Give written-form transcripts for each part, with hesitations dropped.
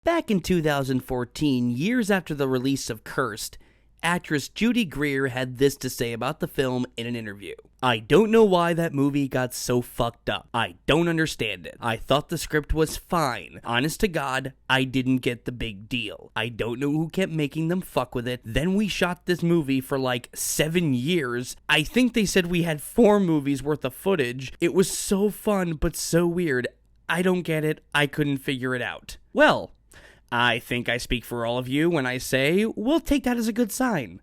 Back in 2014, years after the release of Cursed, actress Judy Greer had this to say about the film in an interview. "I don't know why that movie got so fucked up. I don't understand it. I thought the script was fine. Honest to God, I didn't get the big deal. I don't know who kept making them fuck with it. Then we shot this movie for like 7 years. I think they said we had 4 movies worth of footage. It was so fun, but so weird. I don't get it. I couldn't figure it out." Well, I think I speak for all of you when I say we'll take that as a good sign.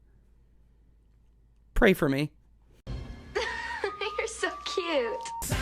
Pray for me. You're so cute.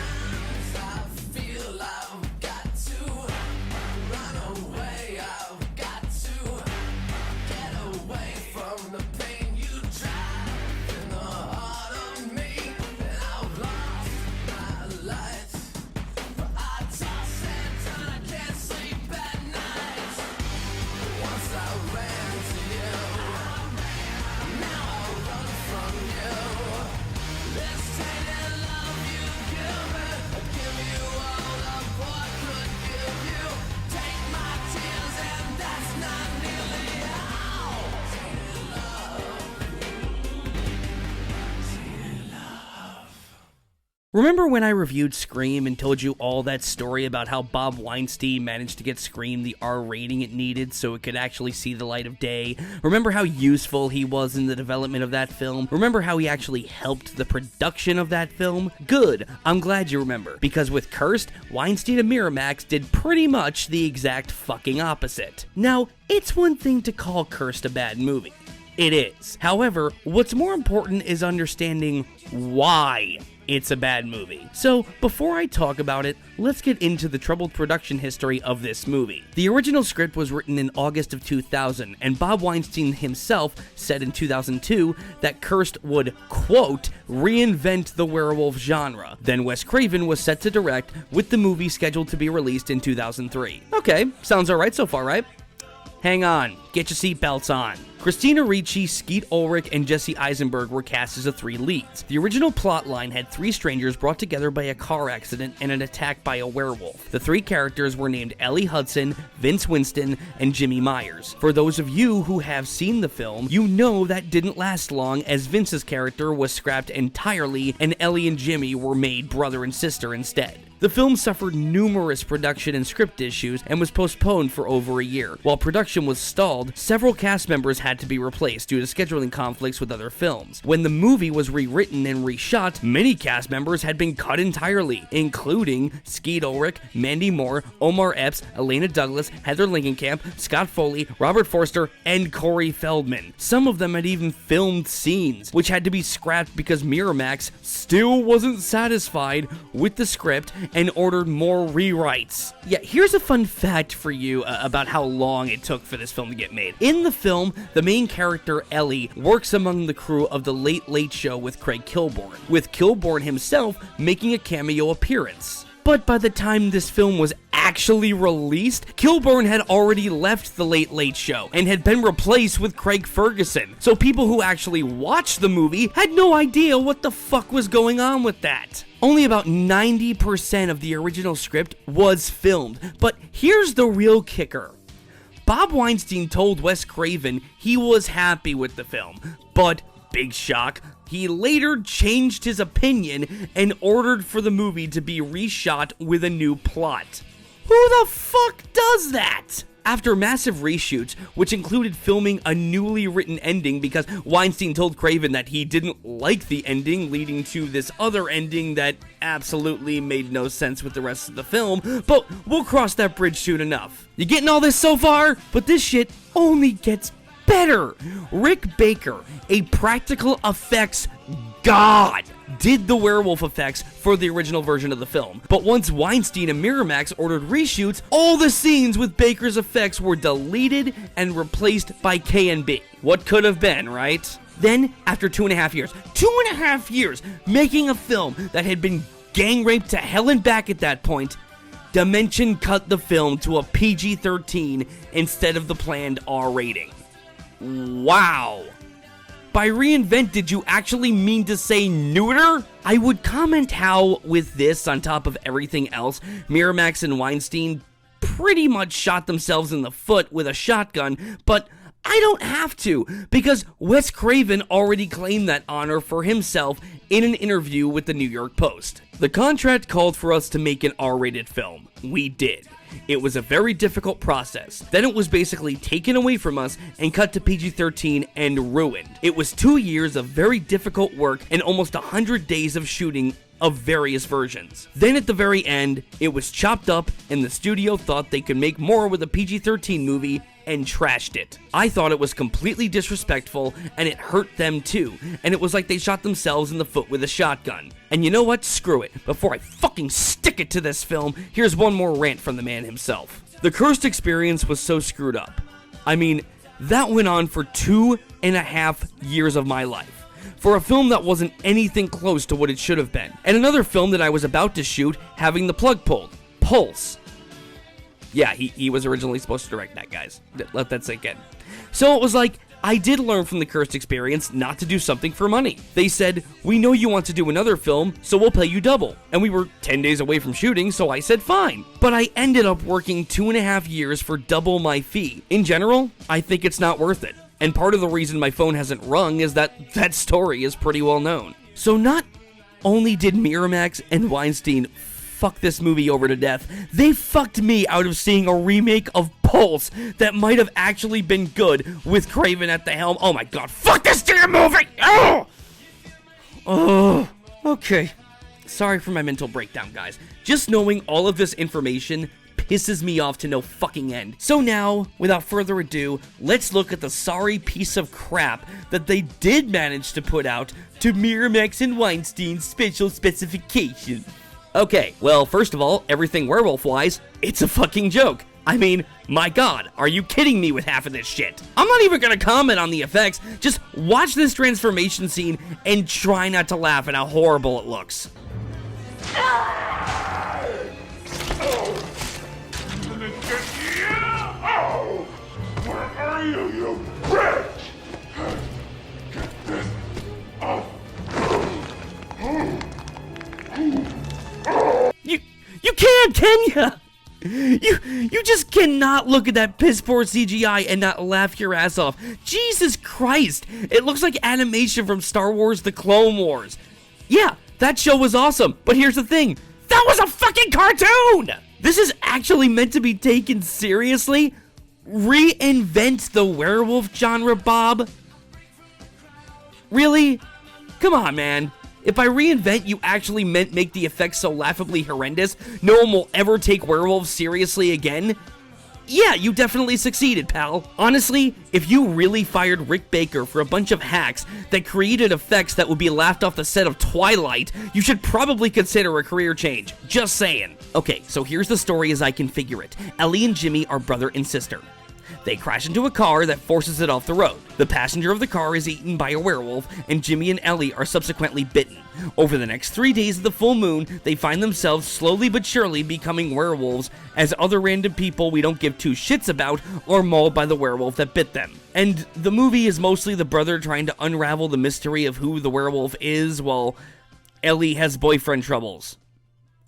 Remember when I reviewed Scream and told you all that story about how Bob Weinstein managed to get Scream the R rating it needed so it could actually see the light of day? Remember how useful he was in the development of that film? Remember how he actually helped the production of that film? Good, I'm glad you remember, because with Cursed, Weinstein and Miramax did pretty much the exact fucking opposite. Now, it's one thing to call Cursed a bad movie. It is. However, what's more important is understanding why it's a bad movie. So, before I talk about it, let's get into the troubled production history of this movie. The original script was written in August of 2000, and Bob Weinstein himself said in 2002 that Cursed would, quote, reinvent the werewolf genre. Then Wes Craven was set to direct, with the movie scheduled to be released in 2003. Okay, sounds alright so far, right? Hang on, get your seatbelts on. Christina Ricci, Skeet Ulrich, and Jesse Eisenberg were cast as the 3 leads. The original plotline had 3 strangers brought together by a car accident and an attack by a werewolf. The 3 characters were named Ellie Hudson, Vince Winston, and Jimmy Myers. For those of you who have seen the film, you know that didn't last long, as Vince's character was scrapped entirely and Ellie and Jimmy were made brother and sister instead. The film suffered numerous production and script issues and was postponed for over a year. While production was stalled, several cast members had to be replaced due to scheduling conflicts with other films. When the movie was rewritten and reshot, many cast members had been cut entirely, including Skeet Ulrich, Mandy Moore, Omar Epps, Elena Douglas, Heather Langenkamp, Scott Foley, Robert Forster, and Corey Feldman. Some of them had even filmed scenes, which had to be scrapped because Miramax still wasn't satisfied with the script and ordered more rewrites. Yeah, here's a fun fact for you about how long it took for this film to get made. In the film, the main character, Ellie, works among the crew of The Late Late Show with Craig Kilborn, with Kilborn himself making a cameo appearance. But by the time this film was actually released, Kilborn had already left The Late Late Show and had been replaced with Craig Ferguson. So people who actually watched the movie had no idea what the fuck was going on with that. Only about 90% of the original script was filmed, but here's the real kicker. Bob Weinstein told Wes Craven he was happy with the film, but, big shock, he later changed his opinion and ordered for the movie to be reshot with a new plot. Who the fuck does that? After massive reshoots, which included filming a newly written ending because Weinstein told Craven that he didn't like the ending, leading to this other ending that absolutely made no sense with the rest of the film, but we'll cross that bridge soon enough. You getting all this so far? But this shit only gets better. Rick Baker, a practical effects god, did the werewolf effects for the original version of the film. But once Weinstein and Miramax ordered reshoots, all the scenes with Baker's effects were deleted and replaced by K&B. What could have been, right? Then, after 2.5 years making a film that had been gang raped to hell and back at that point, Dimension cut the film to a PG-13 instead of the planned R rating. Wow. By reinvent, did you actually mean to say neuter? I would comment how, with this on top of everything else, Miramax and Weinstein pretty much shot themselves in the foot with a shotgun, but I don't have to, because Wes Craven already claimed that honor for himself in an interview with the New York Post. The contract called for us to make an R-rated film. We did. It was a very difficult process. Then it was basically taken away from us and cut to PG-13 and ruined. It was 2 years of very difficult work and almost 100 days of shooting of various versions. Then at the very end, it was chopped up and the studio thought they could make more with a PG-13 movie and trashed it. I thought it was completely disrespectful and it hurt them too, and it was like they shot themselves in the foot with a shotgun. And you know what? Screw it. Before I fucking stick it to this film, here's one more rant from the man himself. The Cursed experience was so screwed up. I mean, that went on for 2.5 years of my life. For a film that wasn't anything close to what it should have been. And another film that I was about to shoot having the plug pulled. Pulse. Yeah, he was originally supposed to direct that, guys. Let that sink in. So it was like, I did learn from the Cursed experience not to do something for money. They said, we know you want to do another film, so we'll pay you double. And we were 10 days away from shooting, so I said fine. But I ended up working 2.5 years for double my fee. In general, I think it's not worth it. And part of the reason my phone hasn't rung is that story is pretty well known. So not only did Miramax and Weinstein fuck this movie over to death, they fucked me out of seeing a remake of Pulse that might have actually been good with Craven at the helm. Oh my god, fuck this damn movie! Oh, okay. Sorry for my mental breakdown, guys. Just knowing all of this information pisses me off to no fucking end. So now, without further ado, let's look at the sorry piece of crap that they did manage to put out to Miramax and Weinstein's special specification. Okay, well, first of all, everything werewolf-wise, it's a fucking joke. I mean, my god, are you kidding me with half of this shit? I'm not even gonna comment on the effects, just watch this transformation scene and try not to laugh at how horrible it looks. Where are you, you bitch? Get this off. You can't, can ya? You just cannot look at that piss poor CGI and not laugh your ass off. Jesus Christ, it looks like animation from Star Wars The Clone Wars. Yeah, that show was awesome, but here's the thing, that was a fucking cartoon! This is actually meant to be taken seriously? Reinvent the werewolf genre, Bob? Really? Come on, man. If by reinvent you actually meant make the effects so laughably horrendous, no one will ever take werewolves seriously again, yeah, you definitely succeeded, pal. Honestly, if you really fired Rick Baker for a bunch of hacks that created effects that would be laughed off the set of Twilight, you should probably consider a career change. Just saying. Okay, so here's the story as I can figure it. Ellie and Jimmy are brother and sister. They crash into a car that forces it off the road. The passenger of the car is eaten by a werewolf, and Jimmy and Ellie are subsequently bitten. Over the next 3 days of the full moon, they find themselves slowly but surely becoming werewolves, as other random people we don't give two shits about are mauled by the werewolf that bit them. And the movie is mostly the brother trying to unravel the mystery of who the werewolf is, while Ellie has boyfriend troubles.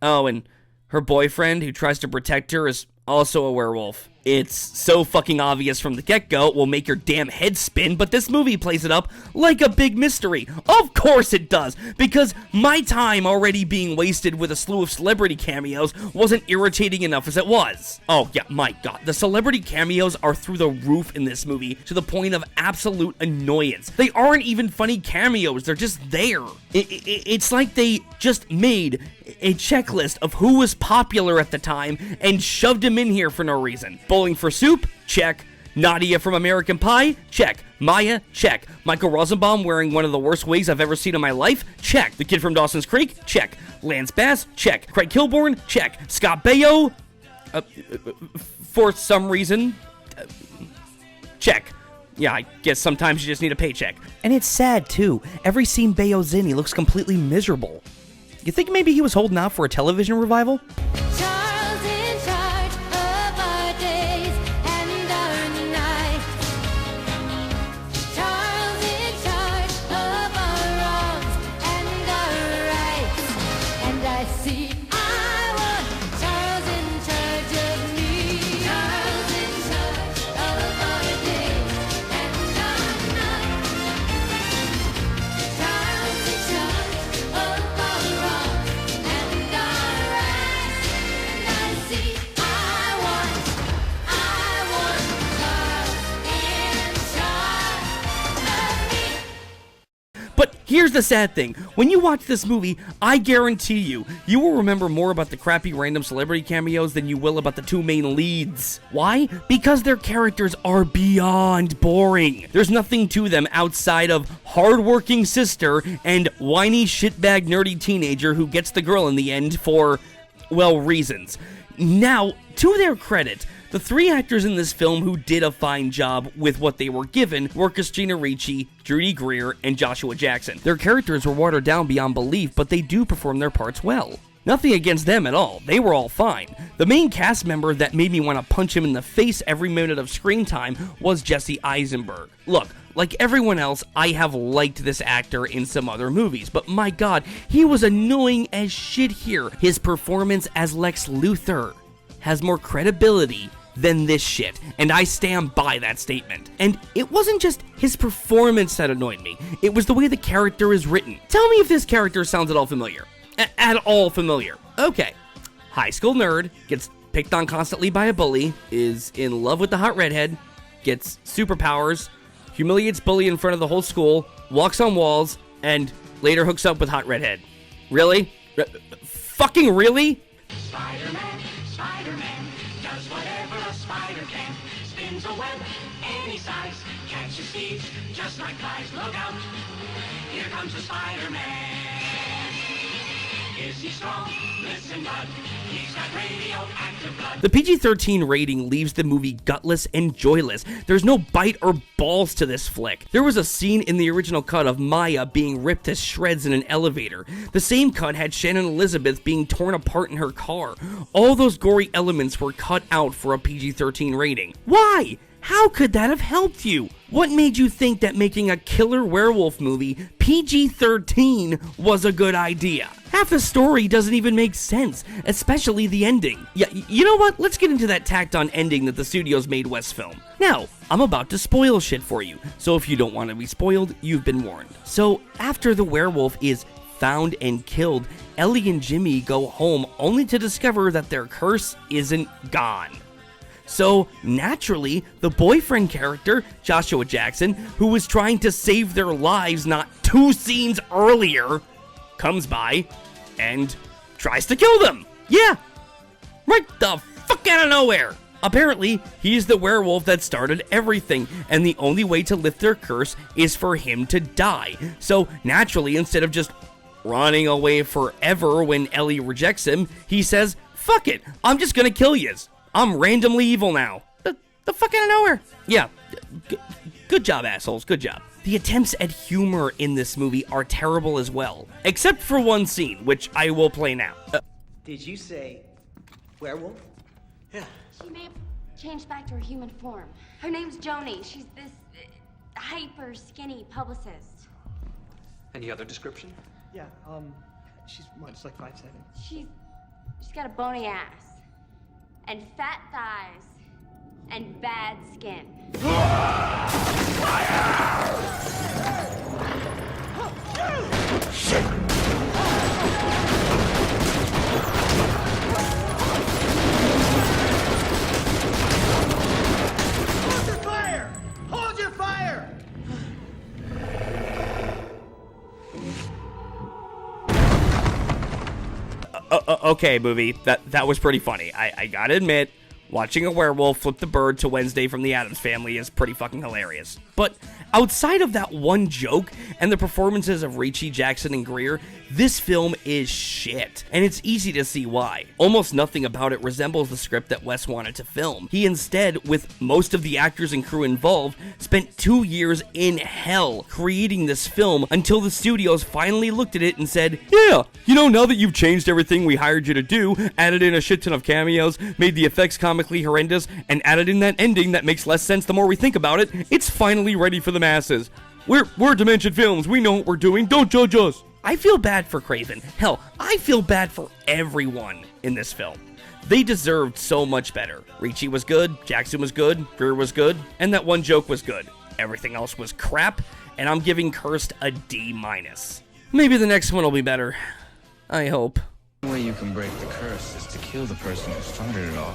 Oh, and her boyfriend, who tries to protect her, is also a werewolf. It's so fucking obvious from the get-go, it will make your damn head spin, but this movie plays it up like a big mystery. Of course it does, because my time already being wasted with a slew of celebrity cameos wasn't irritating enough as it was. Oh yeah, my god, the celebrity cameos are through the roof in this movie to the point of absolute annoyance. They aren't even funny cameos, they're just there. It's like they just made a checklist of who was popular at the time and shoved him in here for no reason. Bowling for Soup? Check. Nadia from American Pie? Check. Maya? Check. Michael Rosenbaum wearing one of the worst wigs I've ever seen in my life? Check. The Kid from Dawson's Creek? Check. Lance Bass? Check. Craig Kilborn? Check. Scott Baio? For some reason? Check. Yeah, I guess sometimes you just need a paycheck. And it's sad, too. Every scene Baio's in, he looks completely miserable. You think maybe he was holding out for a television revival? Charles in charge of our days and our nights. Charles in charge of our wrongs and our rights. And I see I want Charles in charge of me. Here's the sad thing. When you watch this movie, I guarantee you will remember more about the crappy random celebrity cameos than you will about the two main leads. Why? Because their characters are beyond boring. There's nothing to them outside of hardworking sister and whiny shitbag nerdy teenager who gets the girl in the end for, well, reasons. Now, to their credit, the three actors in this film who did a fine job with what they were given were Christina Ricci, Judy Greer, and Joshua Jackson. Their characters were watered down beyond belief, but they do perform their parts well. Nothing against them at all, they were all fine. The main cast member that made me want to punch him in the face every minute of screen time was Jesse Eisenberg. Look, like everyone else, I have liked this actor in some other movies, but my god, he was annoying as shit here. His performance as Lex Luthor has more credibility than this shit, and I stand by that statement. And it wasn't just his performance that annoyed me, it was the way the character is written. Tell me if this character sounds at all familiar. At all familiar. Okay. High school nerd, gets picked on constantly by a bully, is in love with the hot redhead, gets superpowers, humiliates bully in front of the whole school, walks on walls, and later hooks up with hot redhead. Really? Fucking really? Spider-Man, Spider-Man, does whatever a spider can. Spins a web any size, catches thieves just like flies. Look out, here comes the Spider-Man. Is he strong? Listen, bud, he's got radioactive blood. The PG-13 rating leaves the movie gutless and joyless. There's no bite or balls to this flick. There was a scene in the original cut of Maya being ripped to shreds in an elevator. The same cut had Shannon Elizabeth being torn apart in her car. All those gory elements were cut out for a PG-13 rating. Why? How could that have helped you? What made you think that making a killer werewolf movie PG-13 was a good idea? Half the story doesn't even make sense, especially the ending. Yeah, you know what? Let's get into that tacked-on ending that the studios made Wes film. Now, I'm about to spoil shit for you, so if you don't want to be spoiled, you've been warned. So, after the werewolf is found and killed, Ellie and Jimmy go home only to discover that their curse isn't gone. So, naturally, the boyfriend character, Joshua Jackson, who was trying to save their lives not 2 scenes earlier, comes by and tries to kill them. Yeah, right the fuck out of nowhere. Apparently, he's the werewolf that started everything, and the only way to lift their curse is for him to die. So, naturally, instead of just running away forever when Ellie rejects him, he says, fuck it, I'm just gonna kill yous. I'm randomly evil now. The fuck out of nowhere. Yeah, good job, assholes, good job. The attempts at humor in this movie are terrible as well, except for one scene, which I will play now. Did you say werewolf? She may have changed back to her human form. Her name's Joanie. She's this hyper skinny publicist. Any other description? Yeah, she's what, just like 5'7". She's got a bony ass and fat thighs and bad skin. Hold your fire! Hold your fire! Okay, movie, that was pretty funny. I gotta admit, watching a werewolf flip the bird to Wednesday from the Addams Family is pretty fucking hilarious. But outside of that one joke and the performances of Ricci, Jackson, and Greer, this film is shit, and it's easy to see why. Almost nothing about it resembles the script that Wes wanted to film. He instead, with most of the actors and crew involved, spent 2 years in hell creating this film until the studios finally looked at it and said, yeah, you know, now that you've changed everything we hired you to do, added in a shit ton of cameos, made the effects comically horrendous, and added in that ending that makes less sense the more we think about it, it's finally ready for the masses. We're Dimension Films, we know what we're doing, don't judge us. I feel bad for Craven. Hell, I feel bad for everyone in this film. They deserved so much better. Ricci was good, Jackson was good, Greer was good, and that one joke was good. Everything else was crap, and I'm giving Cursed a D-. Maybe the next one will be better. I hope. The way you can break the curse is to kill the person who started it all.